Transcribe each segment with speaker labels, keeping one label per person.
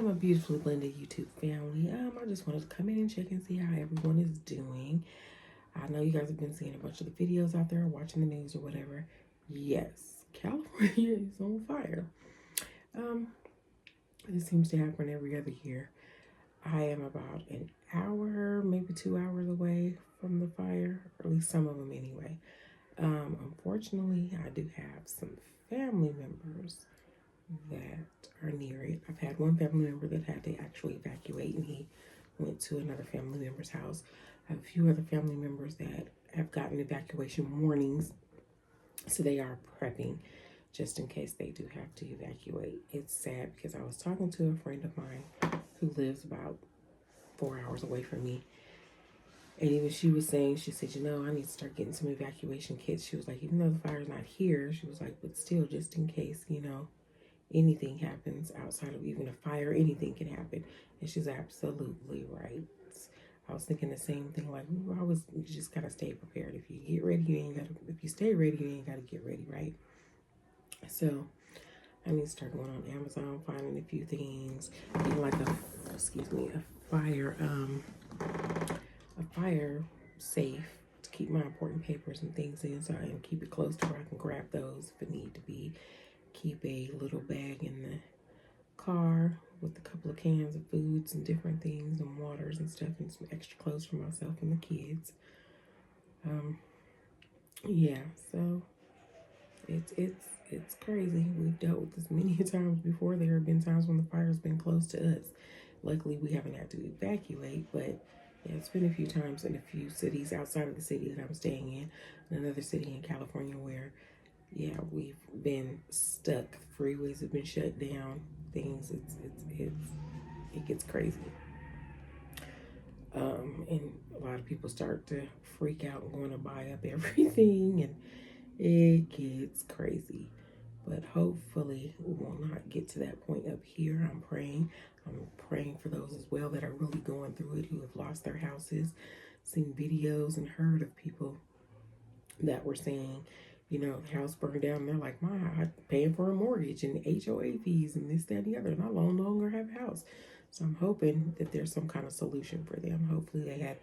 Speaker 1: my beautifully blended YouTube family. I just wanted to come in and check and see how everyone is doing. I know you guys have been seeing a bunch of the videos out there, watching the news or whatever. Yes, California is on fire. This seems to happen every other year. I am about an hour, maybe 2 hours away from the fire, or at least some of them anyway. Unfortunately, I do have some family members that are near it. I've had one family member that had to actually evacuate, and he went to another family member's house. I have a few other family members that have gotten evacuation warnings, so they are prepping just in case they do have to evacuate. It's sad because I was talking to a friend of mine who lives about 4 hours away from me. And even she was saying, she said, I need to start getting some evacuation kits. She was like, even though the fire's not here, she was like, but still, just in case, anything happens outside of even a fire, anything can happen. And she's absolutely right. I was thinking the same thing, like, you just gotta stay prepared. If you get ready, if you stay ready, you ain't gotta get ready, right? So I need to start going on Amazon, finding a few things, even like a fire safe to keep my important papers and things inside and keep it close to where I can grab those if it need to be. Keep a little bag in the car with a couple of cans of foods and different things and waters and stuff and some extra clothes for myself and the kids. Yeah, so it's crazy. We've dealt with this many times before. There have been times when the fire's been close to us. Luckily, we haven't had to evacuate, but yeah, it's been a few times in a few cities outside of the city that I'm staying in another city in California where, yeah, we've been stuck. Freeways have been shut down. Things, it gets crazy. And a lot of people start to freak out and want to buy up everything, and it gets crazy. But hopefully we will not get to that point up here. I'm praying for those as well that are really going through it, who have lost their houses. Seen videos and heard of people that were saying, the house burned down, and they're like, I'm paying for a mortgage and HOA fees and this, that, and the other, and I no longer have a house. So I'm hoping that there's some kind of solution for them. Hopefully they had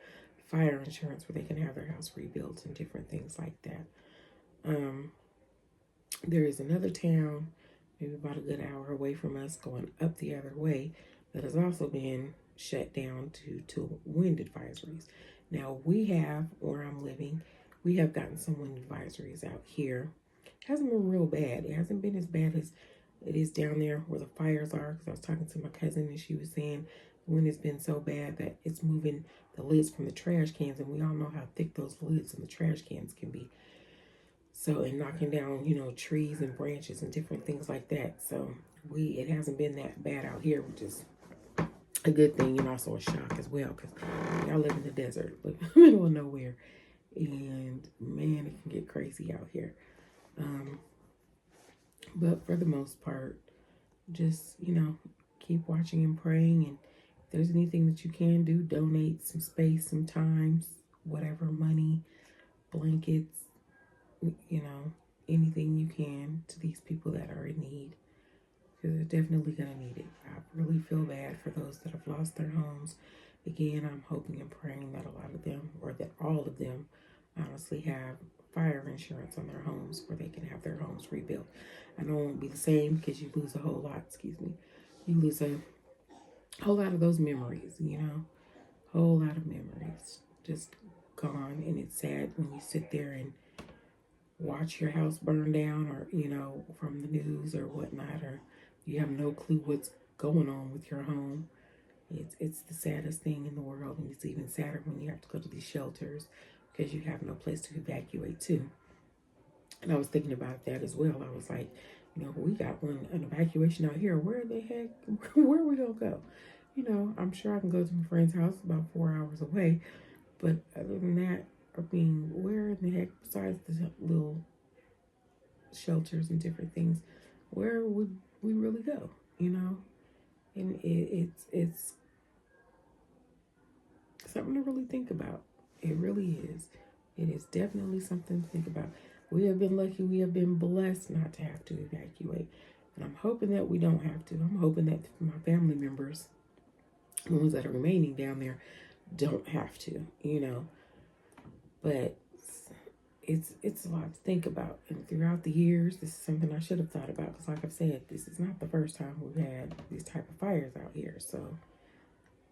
Speaker 1: fire insurance where they can have their house rebuilt and different things like that. There is another town, maybe about a good hour away from us, going up the other way, that has also been shut down due to wind advisories. Now, where I'm living, we have gotten some wind advisories out here. It hasn't been real bad. It hasn't been as bad as it is down there where the fires are, because I was talking to my cousin and she was saying the wind has been so bad that it's moving the lids from the trash cans, and we all know how thick those lids in the trash cans can be. So, and knocking down, trees and branches and different things like that. So it hasn't been that bad out here, which is a good thing and also a shock as well, because y'all live in the desert, like middle of nowhere, and man, it can get crazy out here. But for the most part, just, keep watching and praying, and if there's anything that you can do, donate some space, some time, whatever, money, blankets, anything you can to these people that are in need, because they're definitely going to need it. I really feel bad for those that have lost their homes. Again, I'm hoping and praying that a lot of them, or that all of them, honestly have fire insurance on their homes where they can have their homes rebuilt. I know it won't be the same because you lose a whole lot, you lose a whole lot of those memories, whole lot of memories just gone. And it's sad when you sit there and watch your house burn down, or from the news or whatnot, or you have no clue what's going on with your home. It's the saddest thing in the world, and it's even sadder when you have to go to these shelters because you have no place to evacuate to. And I was thinking about that as well. I was like, we got an evacuation out here. Where the heck, where are we gonna go? I'm sure I can go to my friend's house about 4 hours away, but other than that, where in the heck, besides the little shelters and different things, where would we really go? And it's something to really think about. It really is. It is definitely something to think about. We have been lucky. We have been blessed not to have to evacuate. And I'm hoping that we don't have to. I'm hoping that my family members, the ones that are remaining down there, don't have to, But it's a lot to think about. And throughout the years, this is something I should have thought about. Because like I've said, this is not the first time we've had these type of fires out here. So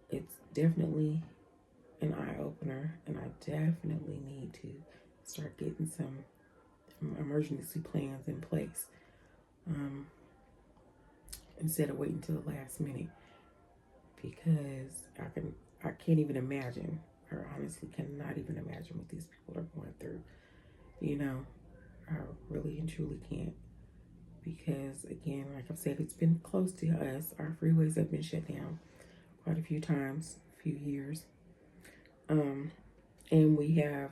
Speaker 1: it's definitely an eye-opener. And I definitely need to start getting some emergency plans in place. Instead of waiting till the last minute. Because I can't even imagine, or honestly cannot even imagine what these people are going through. I really and truly can't. Because again, like I've said, it's been close to us. Our freeways have been shut down quite a few times, a few years. And we have,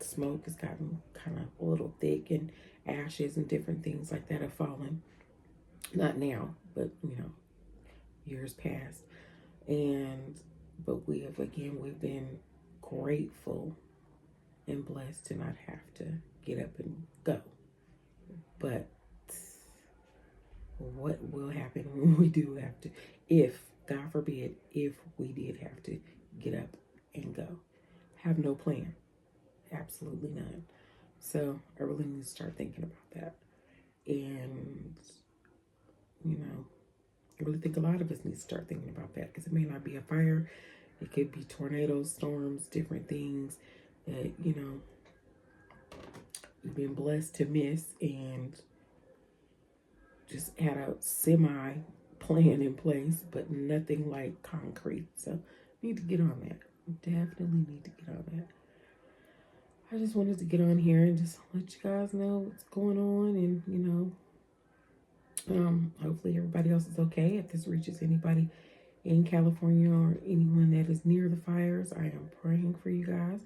Speaker 1: smoke has gotten kind of a little thick, and ashes and different things like that have fallen. Not now, but years past. But we've been grateful and blessed to not have to get up and go. But what will happen when we do have to, if, God forbid, if we did have to get up and go? Have no plan. Absolutely none. So I really need to start thinking about that. And, I really think a lot of us need to start thinking about that, because it may not be a fire. It could be tornadoes, storms, different things that, we've been blessed to miss, and just had a semi plan in place, but nothing like concrete. So need to get on that. Definitely need to get on that. I just wanted to get on here and just let you guys know what's going on, and hopefully everybody else is okay. If this reaches anybody in California or anyone that is near the fires, I am praying for you guys.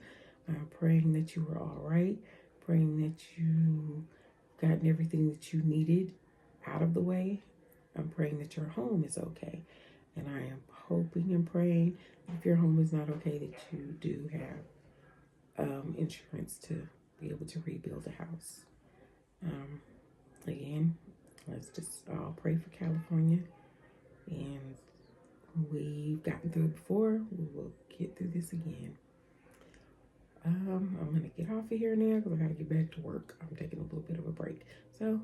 Speaker 1: I'm praying that you are all right, praying that you gotten everything that you needed out of the way. I'm praying that your home is okay. And I am hoping and praying if your home is not okay, that you do have insurance to be able to rebuild a house. Again, let's just all pray for California. And we've gotten through it before. We will get through this again. I'm going to get off of here now because I got to get back to work. I'm taking a little bit of a break. So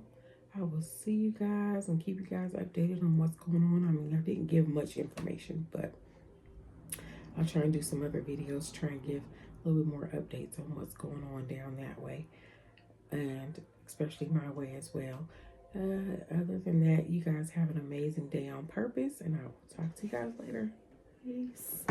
Speaker 1: I will see you guys and keep you guys updated on what's going on. I mean, I didn't give much information, but I'll try and do some other videos, try and give a little bit more updates on what's going on down that way, and especially my way as well. Other than that, you guys have an amazing day on purpose, and I will talk to you guys later. Peace.